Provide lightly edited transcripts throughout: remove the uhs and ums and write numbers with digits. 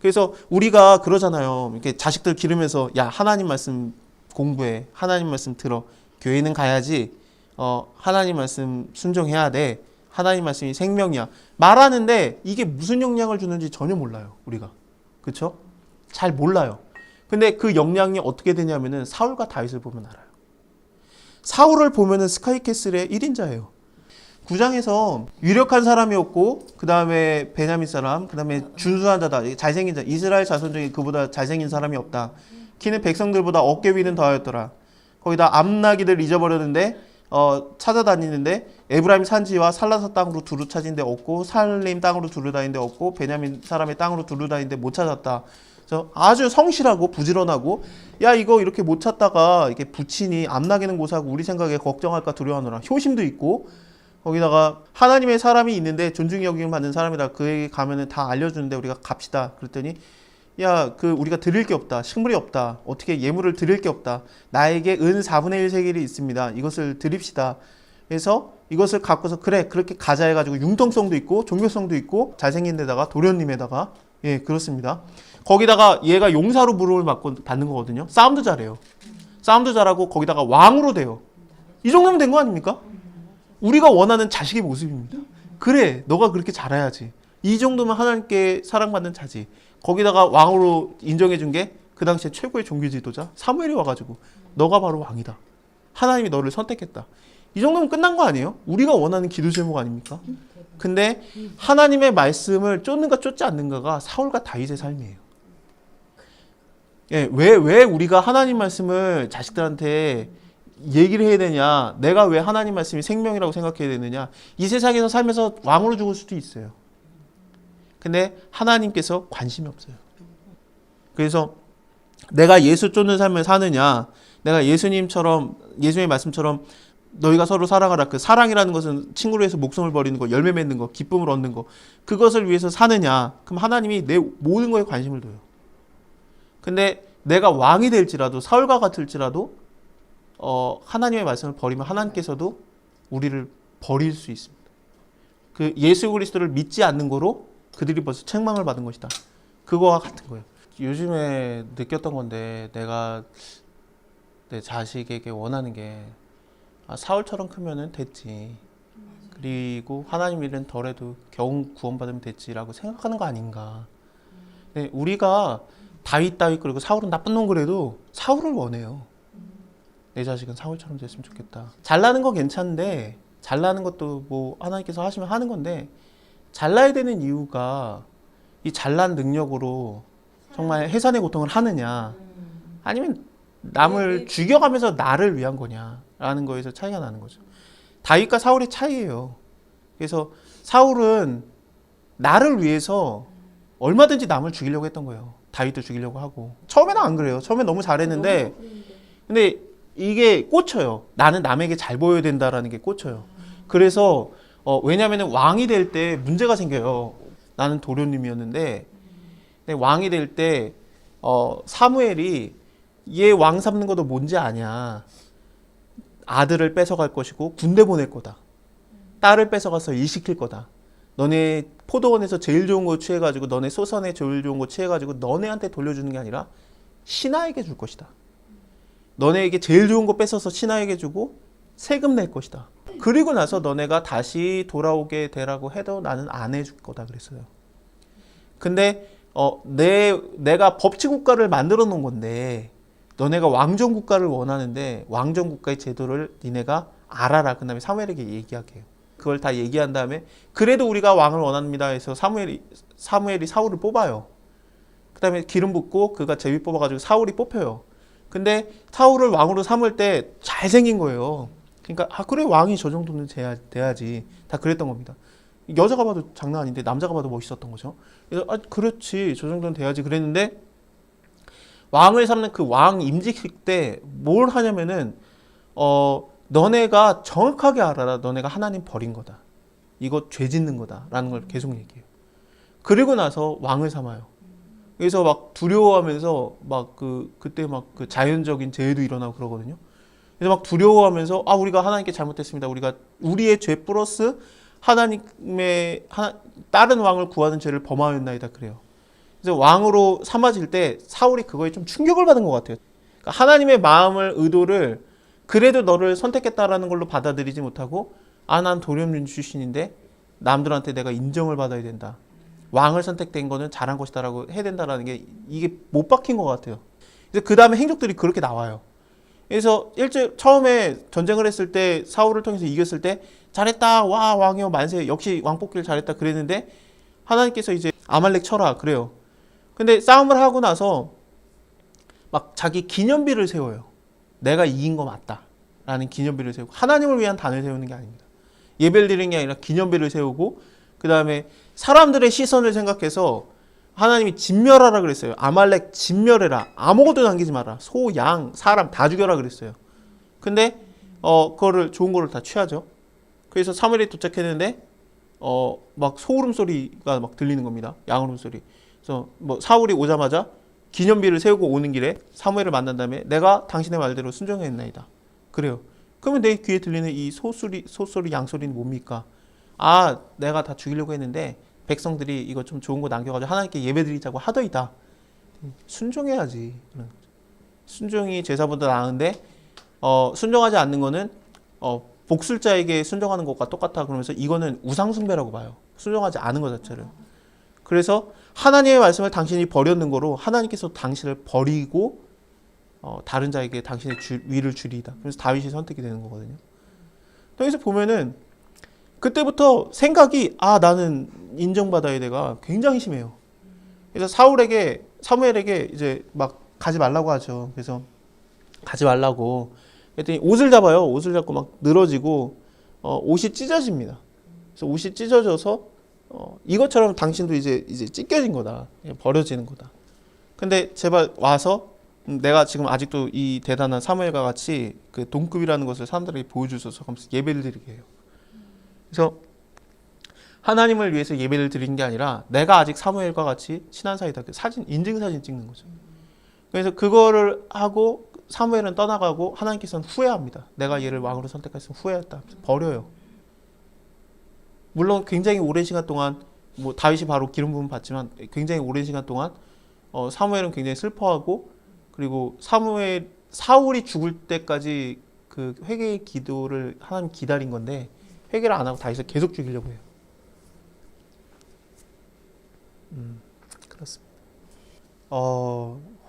그래서 우리가 그러잖아요. 이렇게 자식들 기르면서 야 하나님 말씀 공부해, 하나님 말씀 들어, 교회는 가야지, 하나님 말씀 순종해야 돼, 하나님 말씀이 생명이야 말하는데 이게 무슨 영향을 주는지 전혀 몰라요. 우리가 그렇죠? 잘 몰라요. 근데 그 영향이 어떻게 되냐면은 사울과 다윗을 보면 알아요. 사울을 보면은 스카이캐슬의 1인자예요. 9장에서 유력한 사람이었고 그 다음에 베냐민 사람, 그 다음에 준수한 자다, 잘생긴 자, 이스라엘 자손 중에 그보다 잘생긴 사람이 없다. 키는 백성들보다 어깨 위는 더하였더라. 거기다 암나기들 잊어버렸는데 찾아다니는데 에브라임 산지와 살라사 땅으로 두루 찾은 데 없고 살림 땅으로 두루 다닌 데 없고 베냐민 사람의 땅으로 두루 다닌 데 못 찾았다. 그래서 아주 성실하고 부지런하고 야 이거 이렇게 못 찾다가 이렇게 부친이 암나기는 고사하고 우리 생각에 걱정할까 두려워하노라. 효심도 있고 거기다가 하나님의 사람이 있는데 존중이 여김을 받는 사람이다. 그에게 가면은 다 알려주는데 우리가 갑시다. 그랬더니 야 우리가 드릴 게 없다. 식물이 없다. 어떻게 예물을 드릴 게 없다. 나에게 은 4분의 1 세겔이 있습니다. 이것을 드립시다. 그래서 이것을 갖고서 그래 그렇게 가자 해가지고 융통성도 있고 종교성도 있고 잘생긴 데다가 도련님에다가 그렇습니다. 거기다가 얘가 용사로 부름을 받는 거거든요. 싸움도 잘해요. 싸움도 잘하고 거기다가 왕으로 돼요. 이 정도면 된 거 아닙니까? 우리가 원하는 자식의 모습입니다. 그래 너가 그렇게 잘해야지. 이 정도면 하나님께 사랑받는 자지. 거기다가 왕으로 인정해 준 게 그 당시에 최고의 종교 지도자 사무엘이 와가지고 너가 바로 왕이다. 하나님이 너를 선택했다. 이 정도면 끝난 거 아니에요? 우리가 원하는 기도 제목 아닙니까? 근데 하나님의 말씀을 쫓는가 쫓지 않는가가 사울과 다윗의 삶이에요. 왜 우리가 하나님 말씀을 자식들한테 얘기를 해야 되냐, 내가 왜 하나님 말씀이 생명이라고 생각해야 되느냐, 이 세상에서 살면서 왕으로 죽을 수도 있어요. 근데 하나님께서 관심이 없어요. 그래서 내가 예수 쫓는 삶을 사느냐, 내가 예수님의 말씀처럼 너희가 서로 사랑하라. 그 사랑이라는 것은 친구를 위해서 목숨을 버리는 거, 열매 맺는 거, 기쁨을 얻는 거, 그것을 위해서 사느냐, 그럼 하나님이 내 모든 거에 관심을 둬요. 근데 내가 왕이 될지라도 사울과 같을지라도 하나님의 말씀을 버리면 하나님께서도 우리를 버릴 수 있습니다. 그 예수 그리스도를 믿지 않는 거로 그들이 벌써 책망을 받은 것이다. 그거와 같은 거예요. 요즘에 느꼈던 건데 내가 내 자식에게 원하는 게 사울처럼 크면은 됐지. 그리고 하나님 일은 덜해도 겨우 구원받으면 됐지라고 생각하는 거 아닌가. 네, 우리가 다윗 그리고 사울은 나쁜 놈 그래도 사울을 원해요. 내 자식은 사울처럼 됐으면 좋겠다. 잘나는 거 괜찮은데 잘나는 것도 뭐 하나님께서 하시면 하는 건데 잘나야 되는 이유가 이 잘난 능력으로 정말 해산의 고통을 하느냐 아니면 남을 죽여가면서 나를 위한 거냐라는 거에서 차이가 나는 거죠. 다윗과 사울의 차이예요. 그래서 사울은 나를 위해서 얼마든지 남을 죽이려고 했던 거예요. 다윗도 죽이려고 하고. 처음에는 안 그래요. 처음에 너무 잘했는데 근데 이게 꽂혀요. 나는 남에게 잘 보여야 된다라는 게 꽂혀요. 그래서 왜냐하면 왕이 될 때 문제가 생겨요. 나는 도련님이었는데 왕이 될 때 사무엘이 얘 왕 삼는 것도 뭔지 아냐. 아들을 뺏어갈 것이고 군대 보낼 거다. 딸을 뺏어가서 일 시킬 거다. 너네 포도원에서 제일 좋은 거 취해가지고 너네 소선에 제일 좋은 거 취해가지고 너네한테 돌려주는 게 아니라 신하에게 줄 것이다. 너네에게 제일 좋은 거 뺏어서 신하에게 주고 세금 낼 것이다. 그리고 나서 너네가 다시 돌아오게 되라고 해도 나는 안 해줄 거다 그랬어요. 근데 내가 법치국가를 만들어 놓은 건데 너네가 왕정국가를 원하는데 왕정국가의 제도를 니네가 알아라. 그 다음에 사무엘에게 얘기하게 해요. 그걸 다 얘기한 다음에 그래도 우리가 왕을 원합니다 해서 사무엘이 사울을 뽑아요. 그 다음에 기름 붓고 그가 제비 뽑아가지고 사울이 뽑혀요. 근데 사울을 왕으로 삼을 때 잘생긴 거예요. 그러니까 그래 왕이 저 정도는 돼야지. 다 그랬던 겁니다. 여자가 봐도 장난 아닌데 남자가 봐도 멋있었던 거죠. 그래서 그렇지 저 정도는 돼야지 그랬는데 왕을 삼는 그 왕 임직식 때 뭘 하냐면은 너네가 정확하게 알아라. 너네가 하나님 버린 거다. 이거 죄 짓는 거다라는 걸 계속 얘기해요. 그리고 나서 왕을 삼아요. 그래서 막 두려워하면서 막 그때 막 그 자연적인 재해도 일어나고 그러거든요. 그래서 막 두려워하면서 우리가 하나님께 잘못했습니다. 우리가 우리의 죄 플러스 하나님의 다른 왕을 구하는 죄를 범하였나이다 그래요. 그래서 왕으로 삼아질 때 사울이 그거에 좀 충격을 받은 것 같아요. 그러니까 하나님의 마음을 의도를 그래도 너를 선택했다라는 걸로 받아들이지 못하고 난 도련민 출신인데 남들한테 내가 인정을 받아야 된다. 왕을 선택된 거는 잘한 것이다라고 해야 된다라는 게 이게 못 박힌 것 같아요. 그래서 그 다음에 행적들이 그렇게 나와요. 그래서 처음에 전쟁을 했을 때 사울을 통해서 이겼을 때 잘했다 와 왕이여 만세 역시 왕 뽑기를 잘했다 그랬는데 하나님께서 이제 아말렉 쳐라 그래요. 근데 싸움을 하고 나서 막 자기 기념비를 세워요. 내가 이긴 거 맞다 라는 기념비를 세우고 하나님을 위한 단을 세우는 게 아닙니다. 예배를 드리는 게 아니라 기념비를 세우고 그 다음에 사람들의 시선을 생각해서 하나님이 진멸하라 그랬어요. 아말렉 진멸해라. 아무것도 남기지 마라. 소, 양, 사람 다 죽여라 그랬어요. 근데 그거를 좋은 거를 다 취하죠. 그래서 사무엘이 도착했는데 막 소울음 소리가 막 들리는 겁니다. 양울음 소리. 그래서 뭐 사울이 오자마자 기념비를 세우고 오는 길에 사무엘을 만난 다음에 내가 당신의 말대로 순종했나이다. 그래요. 그러면 내 귀에 들리는 이 소소리, 양소리는 뭡니까? 내가 다 죽이려고 했는데 백성들이 이거 좀 좋은 거 남겨가지고 하나님께 예배드리자고 하더이다. 순종해야지. 순종이 제사보다 나은데 순종하지 않는 거는 복술자에게 순종하는 것과 똑같다. 그러면서 이거는 우상숭배라고 봐요. 순종하지 않은 것 자체를. 그래서 하나님의 말씀을 당신이 버렸는 거로 하나님께서 당신을 버리고 다른 자에게 당신의 위를 주리이다. 그래서 다윗이 선택이 되는 거거든요. 여기서 보면은 그때부터 생각이 나는 인정받아야 돼가 굉장히 심해요. 그래서 사무엘에게 이제 막 가지 말라고 하죠. 그래서 가지 말라고 그랬더니 옷을 잡아요. 옷을 잡고 막 늘어지고 옷이 찢어집니다. 그래서 옷이 찢어져서 이것처럼 당신도 이제 찢겨진 거다. 버려지는 거다. 근데 제발 와서 내가 지금 아직도 이 대단한 사무엘과 같이 그 동급이라는 것을 사람들에게 보여주셔서 예배를 드리게 해요. 그래서 하나님을 위해서 예배를 드린 게 아니라 내가 아직 사무엘과 같이 친한 사이다. 사진, 인증사진 찍는 거죠. 그래서 그거를 하고 사무엘은 떠나가고 하나님께서는 후회합니다. 내가 얘를 왕으로 선택했으면 후회했다. 버려요. 물론 굉장히 오랜 시간 동안 뭐 다윗이 바로 기름 부음 받지만 굉장히 오랜 시간 동안 사무엘은 굉장히 슬퍼하고 그리고 사울이 죽을 때까지 그 회개의 기도를 하나님 기다린 건데 회개를 안 하고 다윗을 계속 죽이려고 해요. 그렇습니다.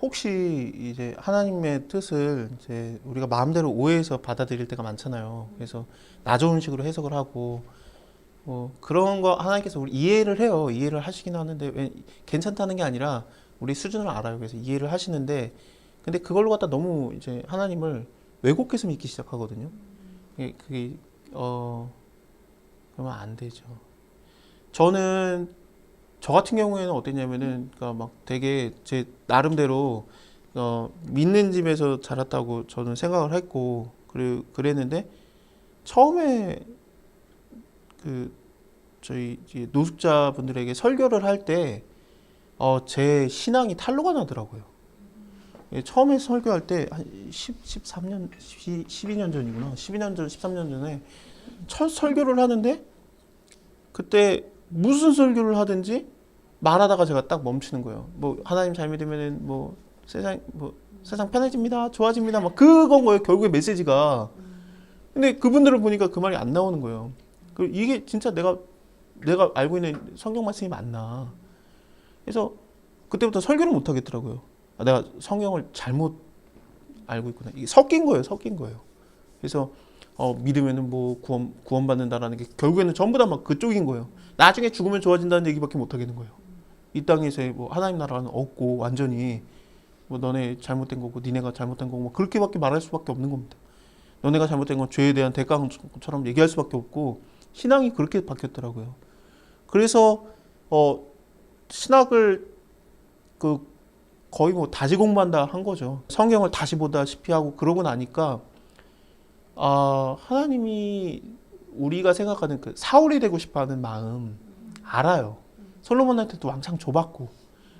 혹시 이제 하나님의 뜻을 이제 우리가 마음대로 오해해서 받아들일 때가 많잖아요. 그래서 나 좋은 식으로 해석을 하고 그런 거 하나님께서 우리 이해를 해요. 이해를 하시긴 하는데 괜찮다는 게 아니라 우리 수준을 알아요. 그래서 이해를 하시는데 근데 그걸로 갖다 너무 이제 하나님을 왜곡해서 믿기 시작하거든요. 그게 그러면 안 되죠. 저 같은 경우에는 어땠냐면은, 그러니까 막 되게 제 나름대로 믿는 집에서 자랐다고 저는 생각을 했고, 그랬는데 처음에 저희 노숙자분들에게 설교를 할 때 제 신앙이 탄로가 나더라고요. 처음에 설교할 때 한 13년, 12년 전이구나. 12년 전, 13년 전에 첫 설교를 하는데 그때 무슨 설교를 하든지 말하다가 제가 딱 멈추는 거예요. 뭐 하나님 잘 믿으면은 뭐 세상 편해집니다, 좋아집니다, 막 그건 거예요. 결국에 메시지가. 근데 그분들을 보니까 그 말이 안 나오는 거예요. 이게 진짜 내가 알고 있는 성경 말씀이 맞나? 그래서 그때부터 설교를 못 하겠더라고요. 내가 성경을 잘못 알고 있구나. 이게 섞인 거예요. 그래서 믿으면은 뭐 구원받는다라는 게 결국에는 전부 다 막 그쪽인 거예요. 나중에 죽으면 좋아진다는 얘기밖에 못 하겠는 거예요. 이 땅에서 뭐 하나님 나라는 없고 완전히 뭐 너네 잘못된 거고 니네가 잘못된 거고 뭐 그렇게밖에 말할 수밖에 없는 겁니다. 너네가 잘못된 건 죄에 대한 대가처럼 얘기할 수밖에 없고 신앙이 그렇게 바뀌었더라고요. 그래서 신학을 거의 뭐 다시 공부한다 한 거죠. 성경을 다시 보다시피 하고 그러고 나니까 하나님이 우리가 생각하는 그 사울이 되고 싶어하는 마음 알아요. 솔로몬한테도 왕창 줘봤고.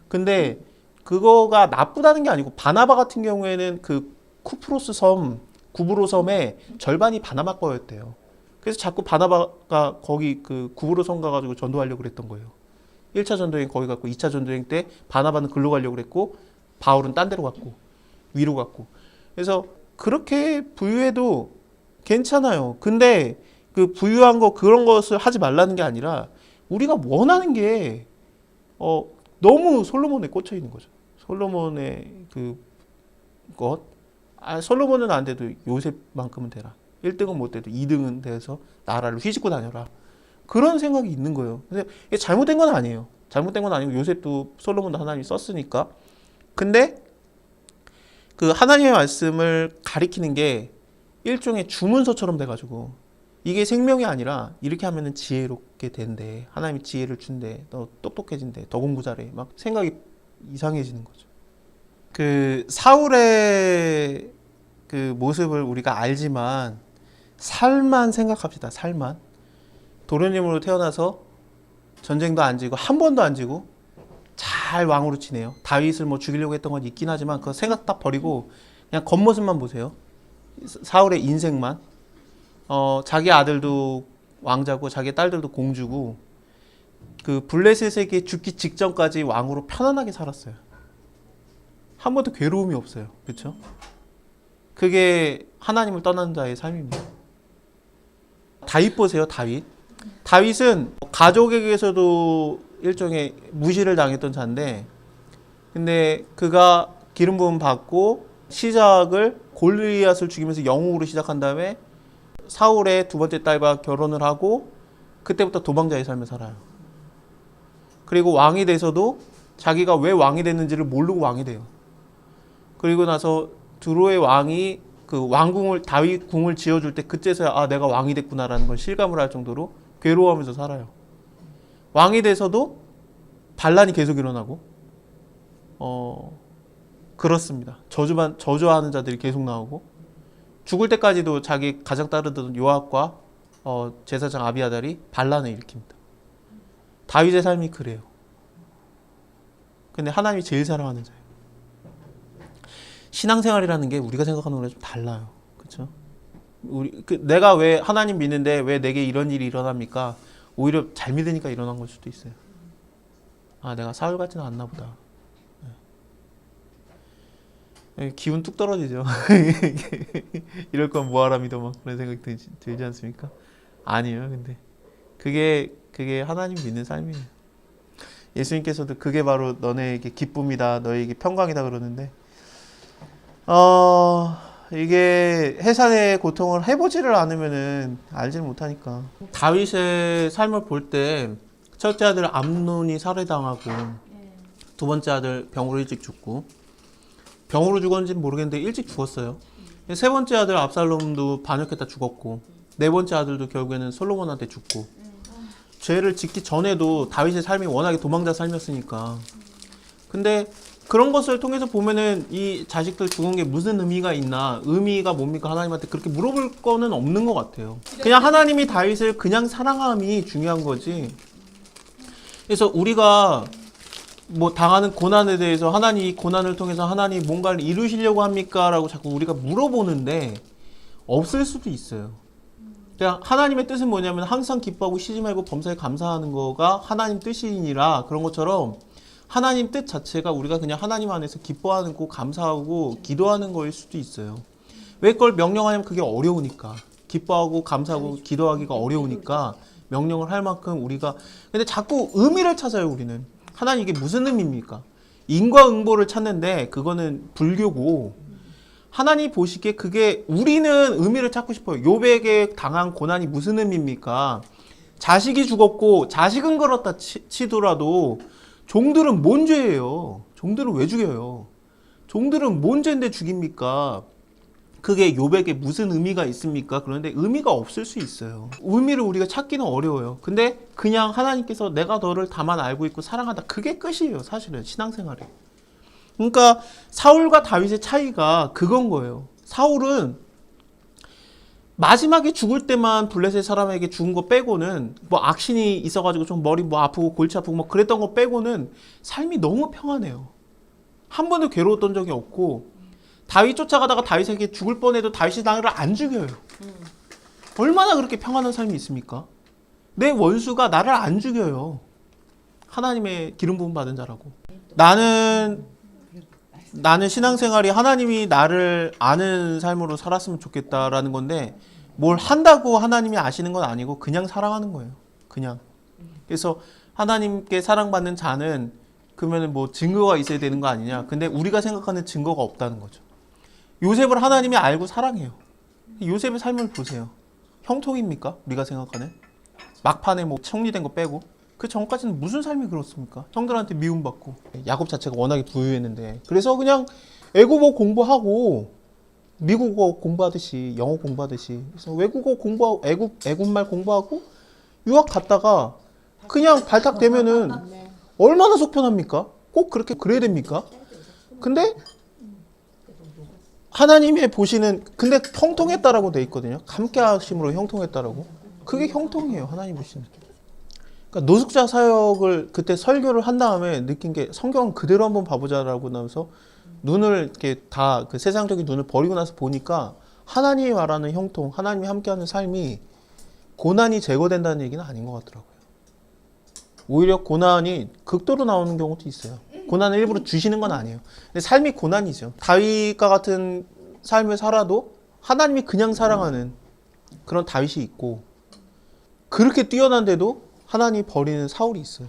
근데 그거가 나쁘다는 게 아니고 바나바 같은 경우에는 그 구브로 섬의 절반이 바나바 거였대요. 그래서 자꾸 바나바가 거기 그 구브로 섬 가가지고 전도하려고 그랬던 거예요. 1차 전도여행 거기 갔고 2차 전도여행 때 바나바는 글로 가려고 그랬고 바울은 딴 데로 갔고 위로 갔고. 그래서 그렇게 부유해도 괜찮아요. 근데 그 부유한 거 그런 것을 하지 말라는 게 아니라 우리가 원하는 게 너무 솔로몬에 꽂혀 있는 거죠. 솔로몬의 솔로몬은 안 돼도 요셉만큼은 되라. 1등은 못 돼도 2등은 돼서 나라를 휘짓고 다녀라. 그런 생각이 있는 거예요. 근데 이게 잘못된 건 아니에요. 잘못된 건 아니고 요셉도 솔로몬도 하나님이 썼으니까. 근데 그 하나님의 말씀을 가리키는 게 일종의 주문서처럼 돼가지고 이게 생명이 아니라 이렇게 하면은 지혜롭게 된대. 하나님이 지혜를 준대. 너 똑똑해진대. 더 공부 잘해. 막 생각이 이상해지는 거죠. 그 사울의 그 모습을 우리가 알지만 살만 생각합시다. 살만. 도련님으로 태어나서 전쟁도 안 지고 한 번도 안 지고 잘 왕으로 지내요. 다윗을 뭐 죽이려고 했던 건 있긴 하지만 그거 생각 딱 버리고 그냥 겉모습만 보세요. 사울의 인생만. 자기 아들도 왕자고 자기 딸들도 공주고 그 블레셋에게 죽기 직전까지 왕으로 편안하게 살았어요. 한 번도 괴로움이 없어요. 그렇죠? 그게 하나님을 떠난 자의 삶입니다. 다윗 보세요. 다윗은 가족에게서도 일종의 무시를 당했던 자인데 근데 그가 기름 부음 받고 시작을 골리앗을 죽이면서 영웅으로 시작한 다음에 사울의 두 번째 딸과 결혼을 하고 그때부터 도망자의 삶을 살아요. 그리고 왕이 돼서도 자기가 왜 왕이 됐는지를 모르고 왕이 돼요. 그리고 나서 두로의 왕이 그 왕궁을 다윗 궁을 지어줄 때 그때서야 내가 왕이 됐구나라는 걸 실감을 할 정도로 괴로워하면서 살아요. 왕이 돼서도 반란이 계속 일어나고 그렇습니다. 저주하는 자들이 계속 나오고 죽을 때까지도 자기 가장 따르던 요압과 제사장 아비아달이 반란을 일으킵니다. 다윗의 삶이 그래요. 근데 하나님이 제일 사랑하는 자예요. 신앙생활이라는 게 우리가 생각하는 거랑 좀 달라요. 그렇죠? 내가 왜 하나님 믿는데 왜 내게 이런 일이 일어납니까? 오히려 잘 믿으니까 일어난 걸 수도 있어요. 내가 사울 같지는 않나 보다. 기운 뚝 떨어지죠. 이럴 건 뭐하라 믿어 막 그런 생각이 들지 않습니까? 아니에요. 근데 그게 하나님 믿는 삶이에요. 예수님께서도 그게 바로 너네에게 기쁨이다, 너에게 평강이다 그러는데 이게 해산의 고통을 해보지를 않으면은 알지를 못하니까. 다윗의 삶을 볼 때 첫째 아들 암논이 살해당하고 두 번째 아들 병으로 일찍 죽고 병으로 죽었는지는 모르겠는데 일찍 죽었어요. 세 번째 아들 압살롬도 반역했다 죽었고 네 번째 아들도 결국에는 솔로몬한테 죽고 죄를 짓기 전에도 다윗의 삶이 워낙에 도망자 삶이었으니까. 근데 그런 것을 통해서 보면은 이 자식들 죽은 게 무슨 의미가 있나, 의미가 뭡니까 하나님한테 그렇게 물어볼 거는 없는 것 같아요. 그냥 하나님이 다윗을 그냥 사랑함이 중요한 거지. 그래서 우리가 뭐 당하는 고난에 대해서 하나님 이 고난을 통해서 하나님 뭔가를 이루시려고 합니까? 라고 자꾸 우리가 물어보는데 없을 수도 있어요. 그냥 하나님의 뜻은 뭐냐면 항상 기뻐하고 쉬지 말고 범사에 감사하는 거가 하나님 뜻이니라. 그런 것처럼 하나님 뜻 자체가 우리가 그냥 하나님 안에서 기뻐하고 감사하고 기도하는 거일 수도 있어요. 왜 그걸 명령하냐면 그게 어려우니까. 기뻐하고 감사하고 기도하기가 어려우니까 명령을 할 만큼 우리가. 근데 자꾸 의미를 찾아요. 우리는. 하나님 이게 무슨 의미입니까? 인과응보를 찾는데 그거는 불교고 하나님 보시기에 그게 우리는 의미를 찾고 싶어요. 욥에게 당한 고난이 무슨 의미입니까? 자식이 죽었고 자식은 그렇다 치더라도 종들은 뭔 죄예요? 종들은 왜 죽여요? 종들은 뭔 죄인데 죽입니까? 그게 욥에게 무슨 의미가 있습니까? 그런데 의미가 없을 수 있어요. 의미를 우리가 찾기는 어려워요. 근데 그냥 하나님께서 내가 너를 다만 알고 있고 사랑한다. 그게 끝이에요. 사실은 신앙생활에. 그러니까 사울과 다윗의 차이가 그건 거예요. 사울은 마지막에 죽을 때만 블레셋 사람에게 죽은 거 빼고는 뭐 악신이 있어가지고 좀 머리 뭐 아프고 골치 아프고 뭐 그랬던 거 빼고는 삶이 너무 평안해요. 한 번도 괴로웠던 적이 없고 다윗 쫓아가다가 다윗에게 죽을 뻔해도 다윗이 나를 안 죽여요. 얼마나 그렇게 평안한 삶이 있습니까? 내 원수가 나를 안 죽여요. 하나님의 기름 부음 받은 자라고. 나는 신앙생활이 하나님이 나를 아는 삶으로 살았으면 좋겠다라는 건데 뭘 한다고 하나님이 아시는 건 아니고 그냥 사랑하는 거예요. 그냥. 그래서 하나님께 사랑받는 자는 그러면 뭐 증거가 있어야 되는 거 아니냐. 근데 우리가 생각하는 증거가 없다는 거죠. 요셉을 하나님이 알고 사랑해요. 요셉의 삶을 보세요. 형통입니까? 우리가 생각하는? 막판에 뭐 정리된 거 빼고. 그 전까지는 무슨 삶이 그렇습니까? 형들한테 미움받고. 야곱 자체가 워낙에 부유했는데. 그래서 그냥 애국어 공부하고 미국어 공부하듯이 영어 공부하듯이 그래서 외국어 공부하고 애국말 공부하고 유학 갔다가 그냥 발탁되면은 얼마나 속편합니까? 꼭 그렇게 그래야 됩니까? 근데 하나님의 보시는 근데 형통했다라고 돼 있거든요. 함께 하심으로 형통했다라고. 그게 형통이에요. 하나님 보시는. 그러니까 노숙자 사역을 그때 설교를 한 다음에 느낀 게 성경 그대로 한번 봐보자라고 나면서 눈을 이렇게 다 그 세상적인 눈을 버리고 나서 보니까 하나님이 말하는 형통, 하나님이 함께하는 삶이 고난이 제거된다는 얘기는 아닌 것 같더라고요. 오히려 고난이 극도로 나오는 경우도 있어요. 고난을 일부러 주시는 건 아니에요. 근데 삶이 고난이죠. 다윗과 같은 삶을 살아도 하나님이 그냥 사랑하는 그런 다윗이 있고 그렇게 뛰어난데도 하나님이 버리는 사울이 있어요.